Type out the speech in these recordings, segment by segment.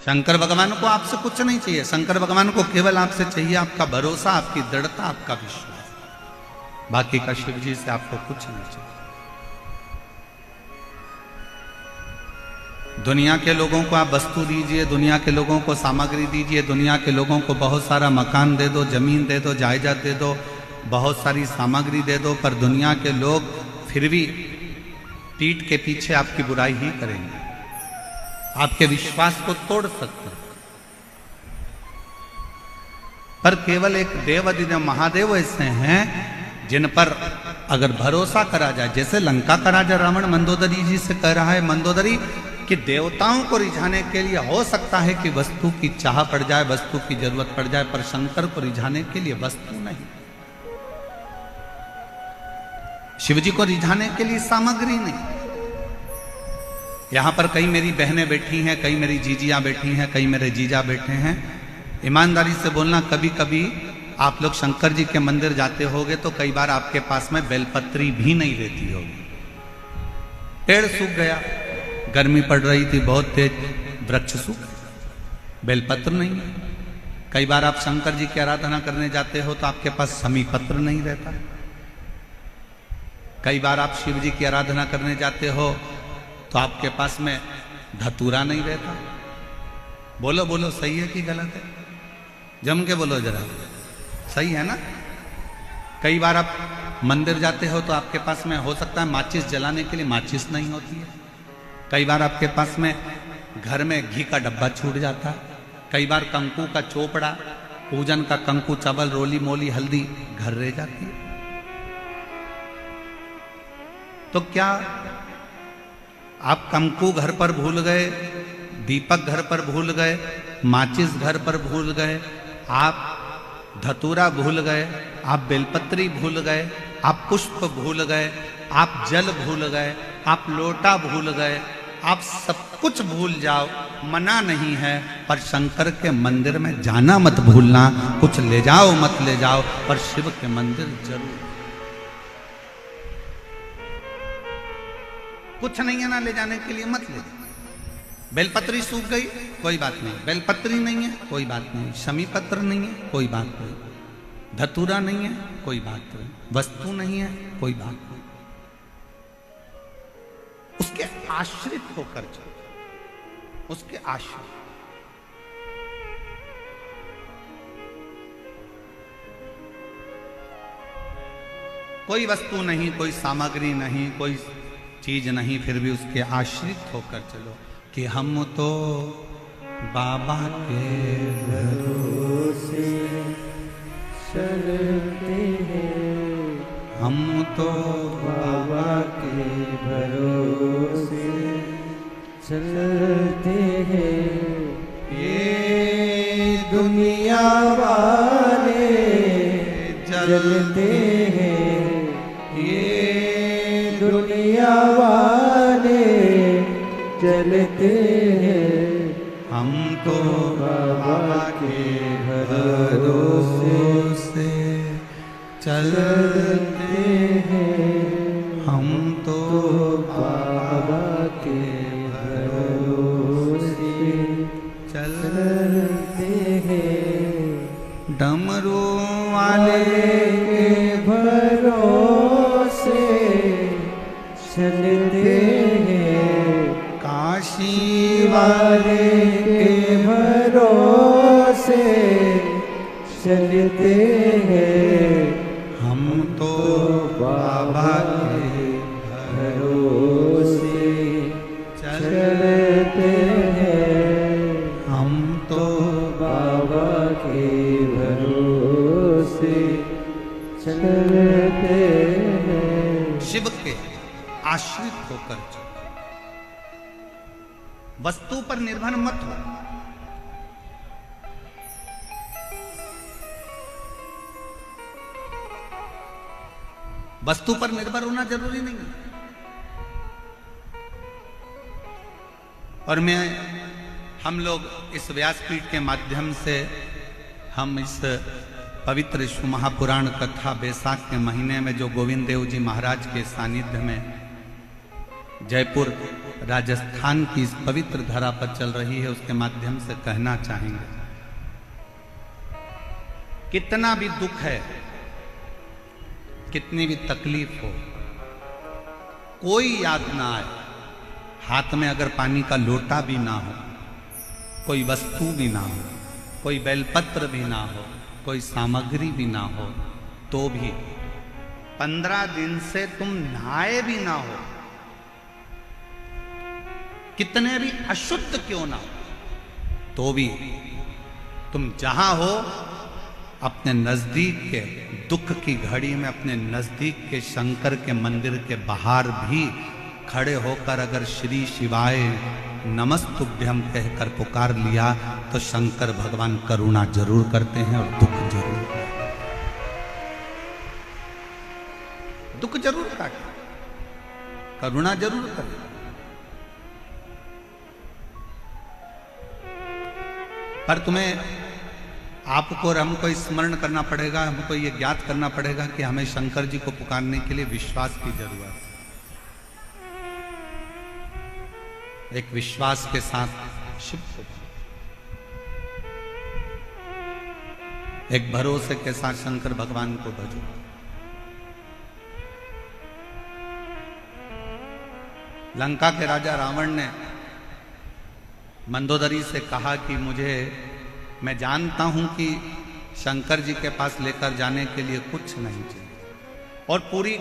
शंकर भगवान को आपसे कुछ नहीं चाहिए। शंकर भगवान को केवल आपसे चाहिए आपका भरोसा, आपकी दृढ़ता, आपका विश्वास। बाकी का शिव जी से आपको कुछ नहीं चाहिए। दुनिया के लोगों को आप वस्तु दीजिए, दुनिया के लोगों को सामग्री दीजिए, दुनिया के लोगों को बहुत सारा मकान दे दो, जमीन दे दो, जायदाद दे दो, बहुत सारी सामग्री दे दो, पर दुनिया के लोग फिर भी पीठ के पीछे आपकी बुराई ही करेंगे, आपके विश्वास को तोड़ सकते हैं। पर केवल एक देव अधिदेव महादेव ऐसे हैं जिन पर अगर भरोसा करा जाए, जैसे लंका का राजा रावण मंदोदरी जी से कह रहा है, मंदोदरी कि देवताओं को रिझाने के लिए हो सकता है कि वस्तु की चाह पड़ जाए, वस्तु की जरूरत पड़ जाए, पर शंकर को रिझाने के लिए वस्तु नहीं, शिव जी को रिझाने के लिए सामग्री नहीं। यहां पर कई मेरी बहनें बैठी हैं, कई मेरी जीजियां बैठी हैं, कई मेरे जीजा बैठे हैं। ईमानदारी से बोलना, कभी कभी आप लोग शंकर जी के मंदिर जाते होगे तो कई बार आपके पास में बेलपत्री भी नहीं रहती होगी, पेड़ सूख गया, गर्मी पड़ रही थी बहुत तेज, वृक्ष सूख, बेलपत्र नहीं है। कई बार आप शंकर जी की आराधना करने जाते हो तो आपके पास समी पत्र नहीं रहता। कई बार आप शिव जी की आराधना करने जाते हो तो आपके पास में धतूरा नहीं रहता। बोलो बोलो, सही है कि गलत है? जम के बोलो जरा, सही है ना? कई बार आप मंदिर जाते हो तो आपके पास में हो सकता है माचिस जलाने के लिए माचिस नहीं होती है। कई बार आपके पास में घर में घी का डब्बा छूट जाता है। कई बार कंकु का चोपड़ा, पूजन का कंकु, चावल, रोली मोली, हल्दी घर रह जाती है। तो क्या आप कंकु घर पर भूल गए, दीपक घर पर भूल गए, माचिस घर पर भूल गए, आप धतूरा भूल गए, आप बेलपत्री भूल गए, आप पुष्प भूल गए, आप जल भूल गए, आप लोटा भूल गए, आप सब कुछ भूल जाओ, मना नहीं है, पर शंकर के मंदिर में जाना मत भूलना। कुछ ले जाओ मत ले जाओ, पर शिव के मंदिर जरूर। कुछ नहीं है ना ले जाने के लिए, मत ले। बेलपत्री सूख गई, कोई बात नहीं, बेलपत्री नहीं है, कोई बात नहीं, शमी पत्र नहीं है, कोई बात नहीं, धतूरा नहीं है, कोई बात नहीं, वस्तु नहीं है, कोई बात नहीं। उसके आश्रित होकर चलो, उसके आश्रित। कोई वस्तु नहीं, कोई सामग्री नहीं, कोई चीज नहीं, फिर भी उसके आश्रित होकर चलो कि हम तो बाबा के भरोसे चलते हैं, हम तो बाबा के भरोसे चलते हैं। ये दुनिया वाले जलते हैं, ये दुनिया वाले चलते हैं, हम तो बाबा के भरोसे चलते हैं, हम तो बाबा के भरोसे चलते हैं। डमरू वाले के भरोसे चलते हैं, काशी वाले के भरोसे चलते हैं, हम तो बाबा के भरोसे चलते हैं, हम तो बाबा के भरोसे चलते हैं। शिव के आश्रित होकर चलो, वस्तु पर निर्भर मत हो। वस्तु पर निर्भर होना जरूरी नहीं है। और हम लोग इस व्यासपीठ के माध्यम से हम इस पवित्र शिव महापुराण कथा बैसाख के महीने में जो गोविंद देव जी महाराज के सानिध्य में जयपुर राजस्थान की इस पवित्र धरा पर चल रही है उसके माध्यम से कहना चाहेंगे। कितना भी दुख है, कितनी भी तकलीफ हो, कोई याद ना आए, हाथ में अगर पानी का लोटा भी ना हो, कोई वस्तु भी ना हो, कोई बेलपत्र भी ना हो, कोई सामग्री भी ना हो, तो भी 15 दिन से तुम नहाए भी ना हो, कितने भी अशुद्ध क्यों ना हो, तो भी तुम जहां हो अपने नजदीक के दुख की घड़ी में अपने नजदीक के शंकर के मंदिर के बाहर भी खड़े होकर अगर श्री शिवाय नमस्तुभ्यम कहकर पुकार लिया तो शंकर भगवान करुणा जरूर करते हैं और दुख जरूर, दुख जरूर काटे, करुणा जरूर करे। पर तुम्हें, आपको और हमको स्मरण करना पड़ेगा, हमको ये ज्ञात करना पड़ेगा कि हमें शंकर जी को पुकारने के लिए विश्वास की जरूरत है। एक विश्वास के साथ शिव को, एक भरोसे के साथ शंकर भगवान को भजो। लंका के राजा रावण ने मंदोदरी से कहा कि मैं जानता हूं कि शंकर जी के पास लेकर जाने के लिए कुछ नहीं चाहिए, और पूरी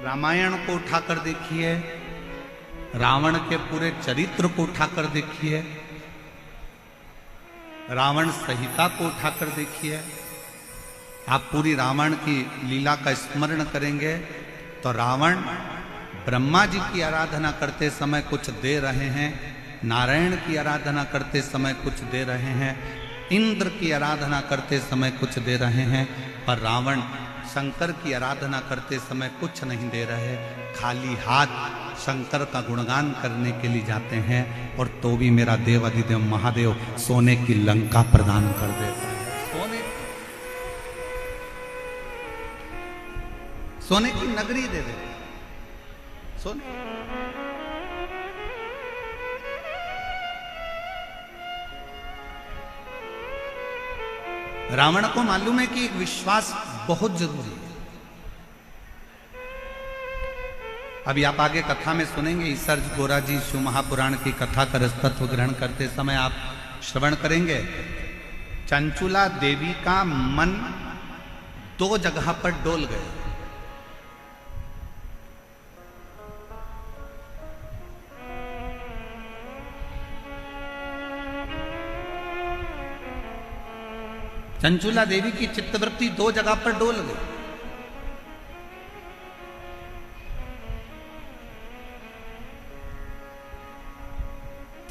रामायण को उठाकर देखिए, रावण के पूरे चरित्र को उठाकर देखिए, रावण संहिता को उठाकर देखिए, आप पूरी रावण की लीला का स्मरण करेंगे तो रावण ब्रह्मा जी की आराधना करते समय कुछ दे रहे हैं, नारायण की आराधना करते समय कुछ दे रहे हैं, इंद्र की आराधना करते समय कुछ दे रहे हैं, पर रावण शंकर की आराधना करते समय कुछ नहीं दे रहे, खाली हाथ शंकर का गुणगान करने के लिए जाते हैं, और तो भी मेरा देव अधिदेव महादेव सोने की लंका प्रदान कर देता है, सोने की नगरी दे देता, सोने। रावण को मालूम है कि एक विश्वास बहुत जरूरी है। अभी आप आगे कथा में सुनेंगे, ईसर्ज गोरा जी शिव महापुराण की कथा का रसतत्व ग्रहण करते समय आप श्रवण करेंगे, चंचुला देवी का मन 2 जगह पर डोल गए। चंचुला देवी की चित्तवृत्ति 2 जगह पर डोल गई।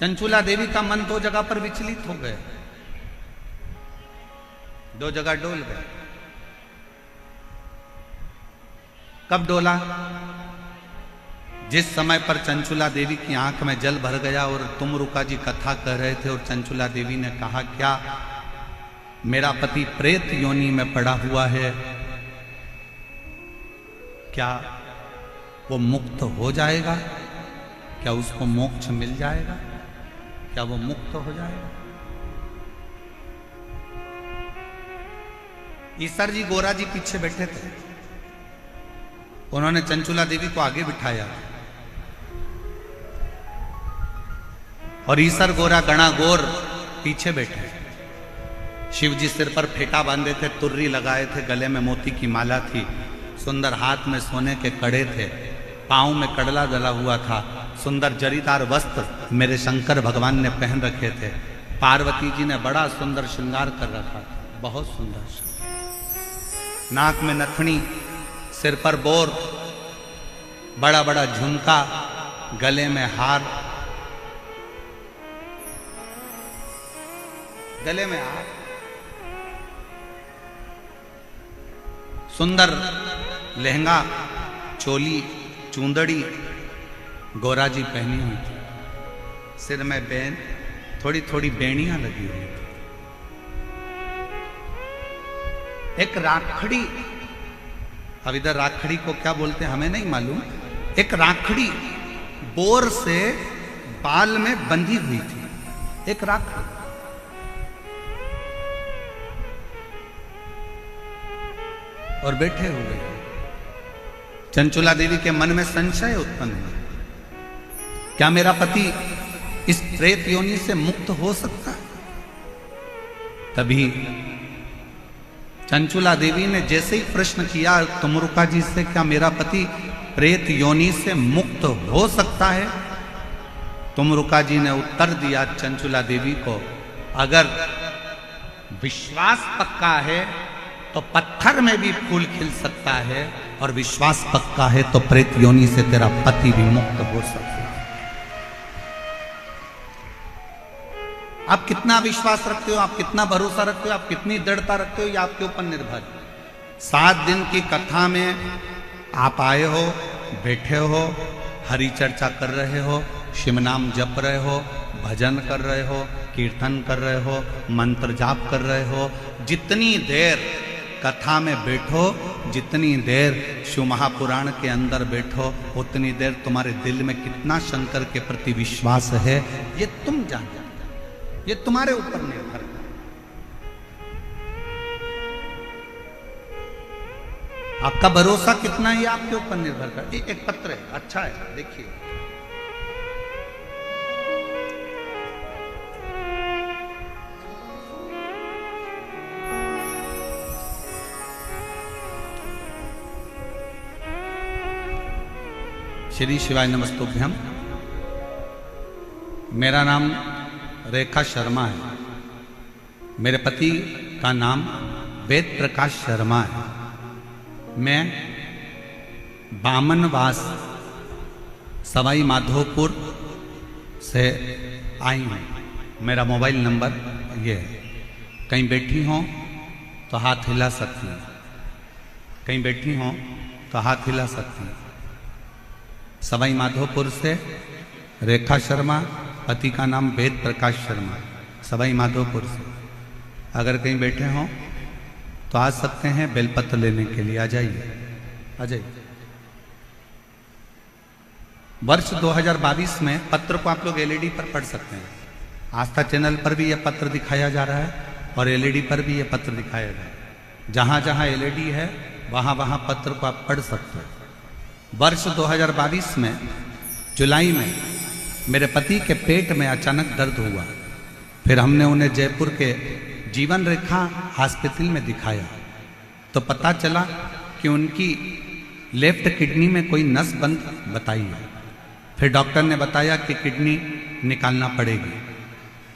चंचुला देवी का मन 2 जगह पर विचलित हो गया, 2 जगह डोल गए। कब डोला? जिस समय पर चंचुला देवी की आंख में जल भर गया और तुम रुका जी कथा कर रहे थे और चंचुला देवी ने कहा, क्या मेरा पति प्रेत योनि में पड़ा हुआ है, क्या वो मुक्त हो जाएगा, क्या उसको मोक्ष मिल जाएगा, क्या वो मुक्त हो जाएगा? ईसर जी गोरा जी पीछे बैठे थे, उन्होंने चंचुला देवी को आगे बिठाया और ईसर गोरा गणा गोर पीछे बैठे। शिव जी सिर पर फेटा बांधे थे, तुर्री लगाए थे, गले में मोती की माला थी, सुंदर हाथ में सोने के कड़े थे, पांव में कड़ला डला हुआ था, सुंदर जरीदार वस्त्र मेरे शंकर भगवान ने पहन रखे थे। पार्वती जी ने बड़ा सुंदर श्रृंगार कर रखा था, बहुत सुंदर, नाक में नथनी, सिर पर बोर, बड़ा बड़ा झुमका, गले में हार, गले में हार, सुंदर लहंगा, चोली, चूंदड़ी गोरा जी पहनी हुई थी, सिर में बैन, थोड़ी थोड़ी बेड़ियां लगी हुई थी। एक राखड़ी, अब इधर राखड़ी को क्या बोलते हैं हमें नहीं मालूम, एक राखड़ी बोर से बाल में बंधी हुई थी, एक राखी। और बैठे हुए चंचुला देवी के मन में संशय उत्पन्न हुआ, क्या मेरा पति इस प्रेत योनि से मुक्त हो सकता है? तभी चंचुला देवी ने जैसे ही प्रश्न किया तुमरुका जी से, क्या मेरा पति प्रेत योनि से मुक्त हो सकता है? तुमरुका जी ने उत्तर दिया चंचुला देवी को, अगर विश्वास पक्का है तो पत्थर में भी फूल खिल सकता है, और विश्वास पक्का है तो प्रेत योनि से तेरा पति भी मुक्त हो सकता है। आप कितना विश्वास रखते हो, आप कितना भरोसा रखते हो, आप कितनी दृढ़ता रखते हो, ये आपके ऊपर निर्भर है। 7 दिन की कथा में आप आए हो, बैठे हो, हरि चर्चा कर रहे हो, शिव नाम जप रहे हो, भजन कर रहे हो, कीर्तन कर रहे हो, मंत्र जाप कर रहे हो। जितनी देर कथा में बैठो, जितनी देर शिव महापुराण के अंदर बैठो, उतनी देर तुम्हारे दिल में कितना शंकर के प्रति विश्वास है ये तुम जानते, ये तुम्हारे ऊपर निर्भर है। आपका भरोसा कितना है ये आपके ऊपर निर्भर करता है। एक पत्र है, अच्छा है, देखिए। श्री शिवाय नमस्तुभ्यम। मेरा नाम रेखा शर्मा है। मेरे पति का नाम वेद प्रकाश शर्मा है। मैं बामनवास सवाई माधोपुर से आई हूँ। मेरा मोबाइल नंबर ये है। कहीं बैठी हो तो हाथ हिला सकती हैं, कहीं बैठी हो तो हाथ हिला सकती हैं। सवाई माधोपुर से रेखा शर्मा, पति का नाम वेद प्रकाश शर्मा, सवाई माधोपुर से। अगर कहीं बैठे हों तो आ सकते हैं बेलपत्र लेने के लिए। आ जाइए, आ जाइए। वर्ष 2022 में पत्र को आप लोग एलईडी पर पढ़ सकते हैं। आस्था चैनल पर भी यह पत्र दिखाया जा रहा है और एलईडी पर भी यह पत्र दिखाया जा रहा है। जहाँ जहाँ एलईडी है वहाँ वहाँ पत्र को आप पढ़ सकते हैं। वर्ष 2022 में जुलाई में मेरे पति के पेट में अचानक दर्द हुआ। फिर हमने उन्हें जयपुर के जीवन रेखा हॉस्पिटल में दिखाया तो पता चला कि उनकी लेफ्ट किडनी में कोई नस बंद बताई है। फिर डॉक्टर ने बताया कि किडनी निकालना पड़ेगी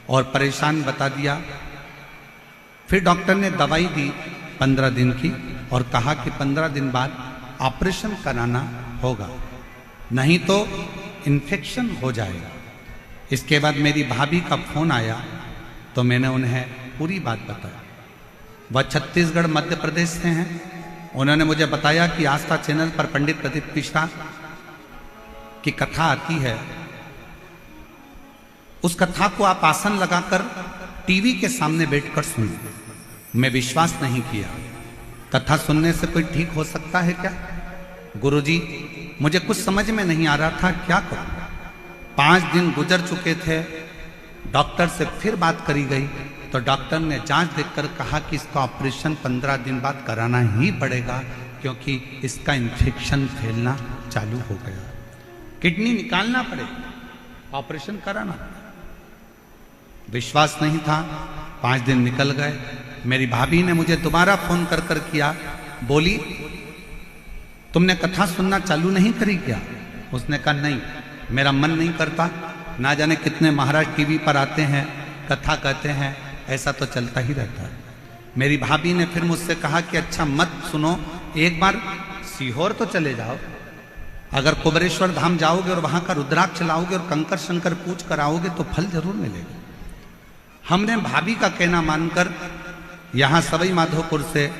और परेशान बता दिया। फिर डॉक्टर ने दवाई दी 15 दिन की और कहा कि 15 दिन बाद ऑपरेशन कराना होगा, नहीं तो इन्फेक्शन हो जाएगा। इसके बाद मेरी भाभी का फोन आया तो मैंने उन्हें पूरी बात बताई। वह छत्तीसगढ़ मध्य प्रदेश से हैं। उन्होंने मुझे बताया कि आस्था चैनल पर पंडित प्रदीप मिश्रा की कथा आती है, उस कथा को आप आसन लगाकर टीवी के सामने बैठकर सुनिए। मैं विश्वास नहीं किया। कथा सुनने से कोई ठीक हो सकता है क्या? गुरुजी, मुझे कुछ समझ में नहीं आ रहा था, क्या करूं। 5 दिन गुजर चुके थे। डॉक्टर से फिर बात करी गई तो डॉक्टर ने जांच देखकर कहा कि इसका ऑपरेशन 15 दिन बाद कराना ही पड़ेगा, क्योंकि इसका इन्फेक्शन फैलना चालू हो गया। किडनी निकालना पड़ेगा, ऑपरेशन कराना पड़ेगा। विश्वास नहीं था। 5 दिन निकल गए। मेरी भाभी ने मुझे दोबारा फोन कर कर किया, बोली तुमने कथा सुनना चालू नहीं करी क्या? उसने कहा नहीं, मेरा मन नहीं करता। ना जाने कितने महाराज टीवी पर आते हैं, कथा कहते हैं, ऐसा तो चलता ही रहता है। मेरी भाभी ने फिर मुझसे कहा कि अच्छा मत सुनो, एक बार सीहोर तो चले जाओ। अगर कुबेरेश्वर धाम जाओगे और वहां का रुद्राक्ष लाओगे और कंकर शंकर पूछ कर आओगे तो फल जरूर मिलेगा। हमने भाभी का कहना मानकर यहाँ सवाई माधोपुर से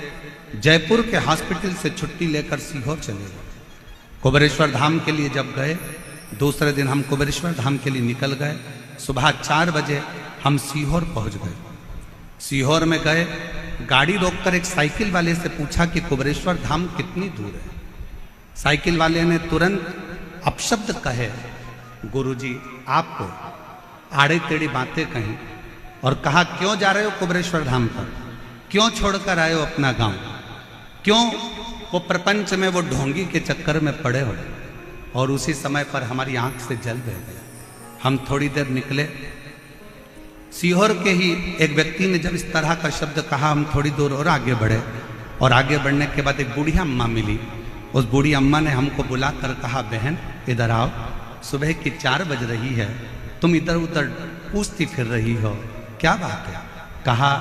जयपुर के हॉस्पिटल से छुट्टी लेकर सीहोर चले गए। कुबेरेश्वर धाम के लिए जब गए, दूसरे दिन हम कुबेरेश्वर धाम के लिए निकल गए। सुबह 4 बजे हम सीहोर पहुंच गए। सीहोर में गए, गाड़ी रोककर एक साइकिल वाले से पूछा कि कुबेरेश्वर धाम कितनी दूर है। साइकिल वाले ने तुरंत अपशब्द कहे गुरुजी आपको आड़े टेढ़ी बातें कही और कहा क्यों जा रहे हो कुबेरेश्वर धाम पर, क्यों छोड़कर आए हो अपना गांव, क्यों वो प्रपंच में वो ढोंगी के चक्कर में पड़े हो। और उसी समय पर हमारी आंख से जल बह गया। हम थोड़ी देर निकले, सीहोर के ही एक व्यक्ति ने जब इस तरह का शब्द कहा, हम थोड़ी दूर और आगे बढ़े और आगे बढ़ने के बाद एक बूढ़ी अम्मा मिली। उस बूढ़ी अम्मा ने हमको बुलाकर कहा, बहन इधर आओ, सुबह की 4 बज रही है, तुम इधर उधर पूछती फिर रही हो, क्या बात है? कहा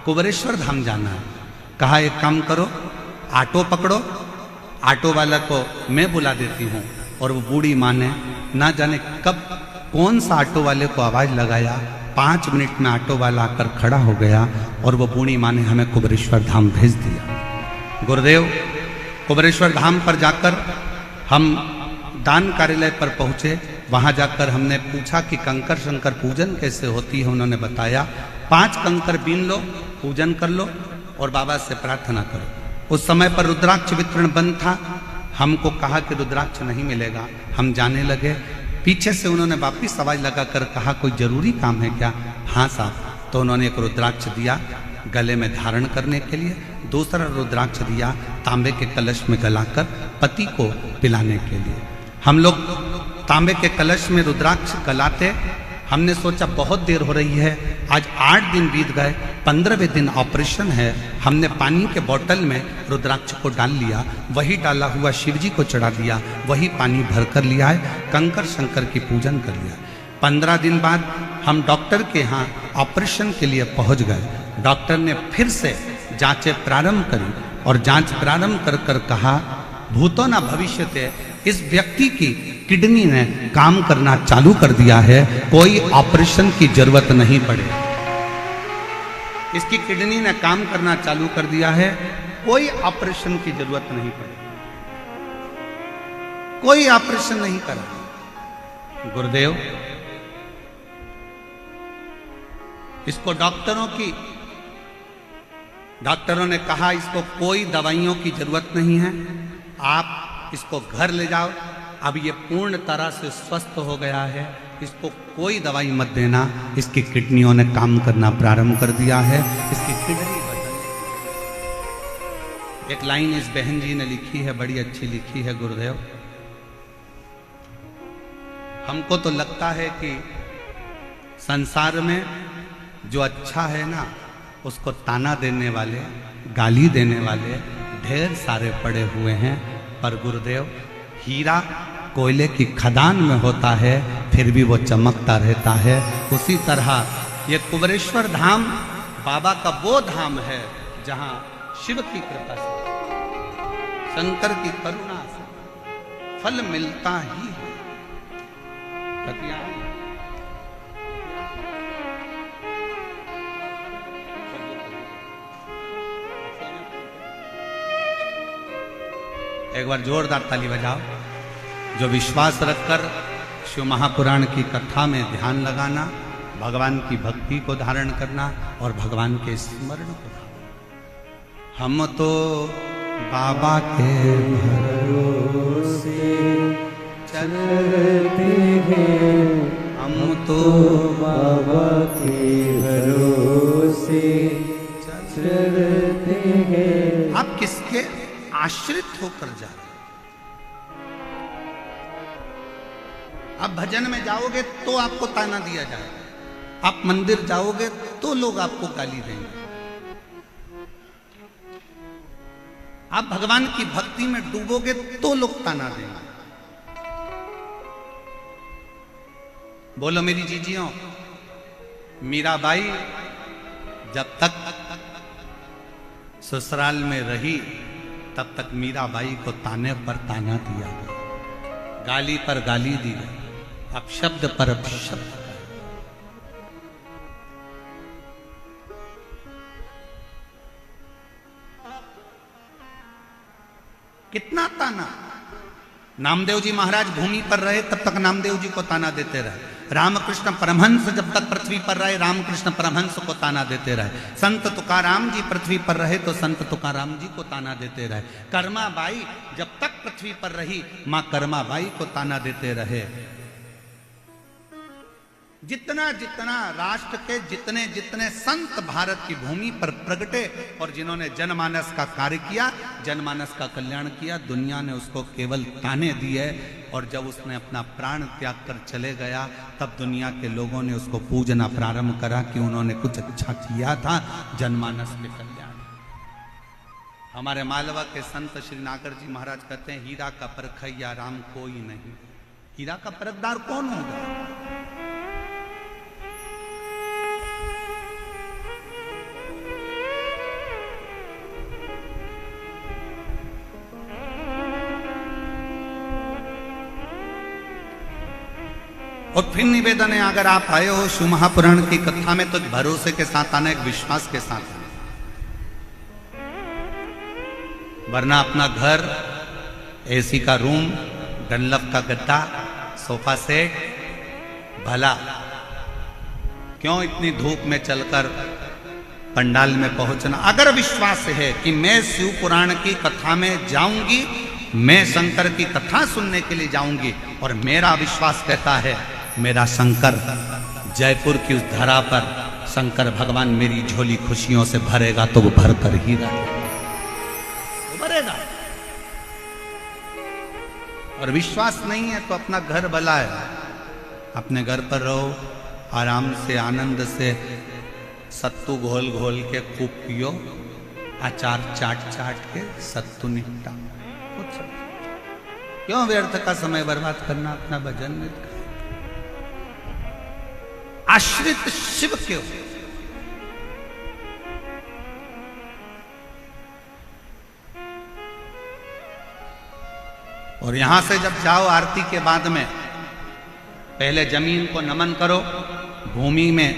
कुबेरेश्वर धाम जाना है। कहा एक काम करो, ऑटो पकड़ो, ऑटो वाला को मैं बुला देती हूँ। और वो बूढ़ी माँ ने ना जाने कब कौन सा ऑटो वाले को आवाज़ लगाया, 5 मिनट में ऑटो वाला आकर खड़ा हो गया और वो बूढ़ी माँ ने हमें कुबेरेश्वर धाम भेज दिया। गुरुदेव कुबेरेश्वर धाम पर जाकर हम दान कार्यालय पर पहुँचे। वहाँ जाकर हमने पूछा कि कंकर शंकर पूजन कैसे होती है। उन्होंने बताया 5 कंकर बीन लो, पूजन कर लो और बाबा से प्रार्थना करो। उस समय पर रुद्राक्ष वितरण बंद था। हमको कहा कि रुद्राक्ष नहीं मिलेगा। हम जाने लगे, पीछे से उन्होंने वापिस आवाज लगाकर कहा कोई जरूरी काम है क्या? हाँ साहब। तो उन्होंने एक रुद्राक्ष दिया गले में धारण करने के लिए, दूसरा रुद्राक्ष दिया तांबे के कलश में गलाकर पति को पिलाने के लिए। हम लोग तांबे के कलश में रुद्राक्ष गलाते, हमने सोचा बहुत देर हो रही है, आज 8 दिन बीत गए, 15वें दिन ऑपरेशन है। हमने पानी के बोतल में रुद्राक्ष को डाल लिया, वही डाला हुआ शिव जी को चढ़ा दिया, वही पानी भर कर लिया है, कंकर शंकर की पूजन कर लिया। 15 दिन बाद हम डॉक्टर के यहाँ ऑपरेशन के लिए पहुँच गए। डॉक्टर ने फिर से जांचें प्रारंभ करी और जांच प्रारंभ कर कर कहा भूतो न भविष्यते, इस व्यक्ति की किडनी ने काम करना चालू कर दिया है, कोई ऑपरेशन की जरूरत नहीं पड़े। इसकी किडनी ने काम करना चालू कर दिया है, कोई ऑपरेशन की जरूरत नहीं पड़े, कोई ऑपरेशन नहीं करा। गुरुदेव इसको डॉक्टरों ने कहा इसको कोई दवाइयों की जरूरत नहीं है, आप इसको घर ले जाओ, अब ये पूर्ण तरह से स्वस्थ हो गया है, इसको कोई दवाई मत देना, इसकी किडनियों ने काम करना प्रारंभ कर दिया है, इसकी किडनी बदल। एक लाइन इस बहन जी ने लिखी है, बड़ी अच्छी लिखी है। गुरुदेव हमको तो लगता है कि संसार में जो अच्छा है ना, उसको ताना देने वाले, गाली देने वाले ढेर सारे पड़े हुए हैं। पर गुरुदेव हीरा कोयले की खदान में होता है, फिर भी वो चमकता रहता है। उसी तरह ये कुबेरेश्वर धाम बाबा का वो धाम है जहां शिव की कृपा से, शंकर की करुणा से फल मिलता ही है। एक बार जोरदार ताली बजाओ। जो विश्वास रखकर शिव महापुराण की कथा में ध्यान लगाना, भगवान की भक्ति को धारण करना और भगवान के स्मरण को धारण। हम तो बाबा के भरोसे चलते हैं, हम तो बाबा के भरोसे चलते हैं। आप किसके आश्रित होकर जा रहे? आप भजन में जाओगे तो आपको ताना दिया जाएगा, आप मंदिर जाओगे तो लोग आपको गाली देंगे, आप भगवान की भक्ति में डूबोगे तो लोग ताना देंगे। बोलो मेरी जीजियों, मीराबाई जब तक ससुराल में रही तब तक मीराबाई को ताने पर ताना दिया गया, गाली पर गाली दी गई, अपशब्द पर अपशब्द। कितना ताना। नामदेव जी महाराज भूमि पर रहे तब तक नामदेव जी को ताना देते रहे। रामकृष्ण परमहंस जब तक पृथ्वी पर रहे रामकृष्ण परमहंस को ताना देते रहे। संत तुकाराम जी पृथ्वी पर रहे तो संत तुकाराम जी को ताना देते रहे। कर्माबाई जब तक पृथ्वी पर रही मां कर्माबाई को ताना देते रहे। जितना जितना राष्ट्र के जितने जितने संत भारत की भूमि पर प्रगटे और जिन्होंने जनमानस का कार्य किया, जनमानस का कल्याण किया, दुनिया ने उसको केवल ताने दिए। और जब उसने अपना प्राण त्याग कर चले गया, तब दुनिया के लोगों ने उसको पूजना प्रारंभ करा कि उन्होंने कुछ अच्छा किया था जनमानस के कल्याण। हमारे मालवा के संत श्री नागर जी महाराज कहते हैं, हीरा का परखैया राम कोई नहीं। हीरा का परखदार कौन होगा? और फिर निवेदन है, अगर आप आए हो शिव महापुराण की कथा में, तो भरोसे के साथ आना, एक विश्वास के साथ आना, वरना अपना घर, एसी का रूम, डनलप का गद्दा, सोफा सेट, भला क्यों इतनी धूप में चलकर पंडाल में पहुंचना। अगर विश्वास है कि मैं शिव पुराण की कथा में जाऊंगी, मैं शंकर की कथा सुनने के लिए जाऊंगी, और मेरा विश्वास कहता है मेरा शंकर जयपुर की उस धरा पर शंकर भगवान मेरी झोली खुशियों से भरेगा, तो वो भर कर ही भरेगा। और विश्वास नहीं है तो अपना घर भला है, अपने घर पर रहो, आराम से आनंद से सत्तू घोल घोल के खूब पियो, अचार चाट चाट के सत्तू निपटा। क्यों व्यर्थ का समय बर्बाद करना अपना भजन में? आश्रित शिव क्यों? और यहां से जब जाओ आरती के बाद में, पहले जमीन को नमन करो। भूमि में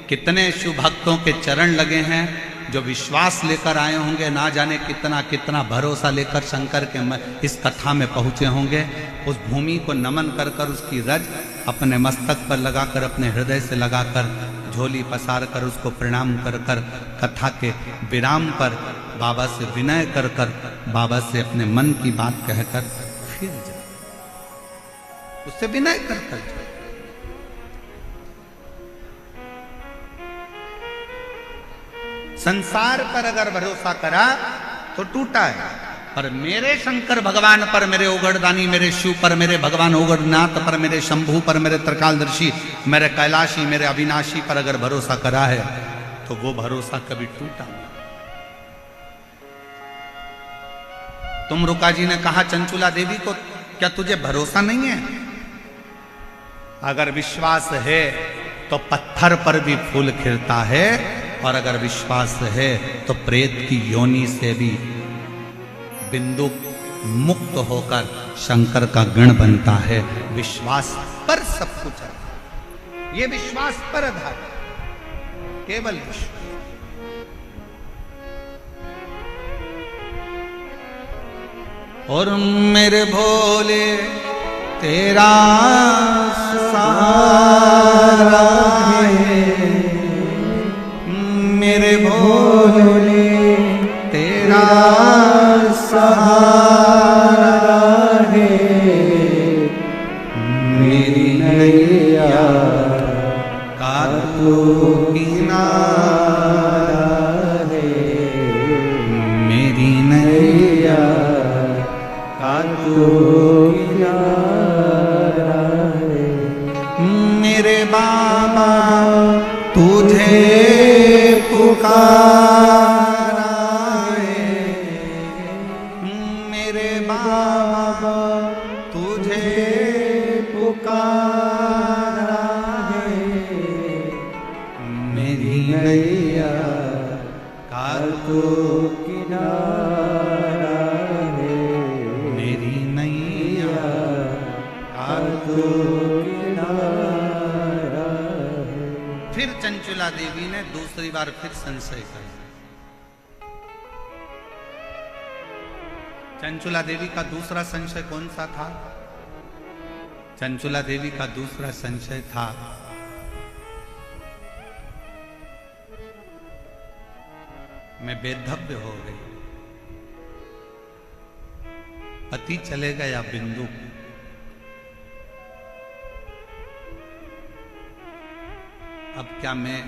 कितने शिव भक्तों के चरण लगे हैं, जो विश्वास लेकर आए होंगे, ना जाने कितना कितना भरोसा लेकर शंकर के इस कथा में पहुंचे होंगे। उस भूमि को नमन कर कर उसकी रज अपने मस्तक पर लगाकर, अपने हृदय से लगाकर, झोली पसार कर उसको प्रणाम कर कर, कथा के विराम पर बाबा से विनय कर कर, बाबा से अपने मन की बात कहकर फिर जाओ, उससे विनय कर कर जाओ। संसार पर अगर भरोसा करा तो टूटा है, पर मेरे शंकर भगवान पर, मेरे ओगड़दानी, मेरे शिव पर, मेरे भगवान ओगड़नाथ पर, मेरे शंभू पर, मेरे त्रिकालदर्शी, मेरे कैलाशी, मेरे अविनाशी पर अगर भरोसा करा है, तो वो भरोसा कभी टूटा नहीं। तुम रुका जी ने कहा चंचुला देवी को, क्या तुझे भरोसा नहीं है? अगर विश्वास है तो पत्थर पर भी फूल खिलता है, और अगर विश्वास है तो प्रेत की योनि से भी बिंदु मुक्त होकर शंकर का गण बनता है। विश्वास पर सब कुछ है, ये विश्वास पर आधार, केवल विश्वास। और मेरे भोले तेरा सहारा है, मेरे भोले तेरा सहारा है, मेरी नैया का तू किनारा है, मेरी नैया का तू किनारा है। मेरे बाबा तुझे पुकारा है, मेरे बाबा तुझे पुकारा है, मेरी नैया का तू किनारा है, मेरी नैया का तू किनारा है। फिर चंचुला देवी ने दूसरी बार फिर संशय किया। चंचुला देवी का दूसरा संशय कौन सा था? चंचुला देवी का दूसरा संशय था, मैं बेधव्य हो गई, पति चले गया बिंदु, क्या मैं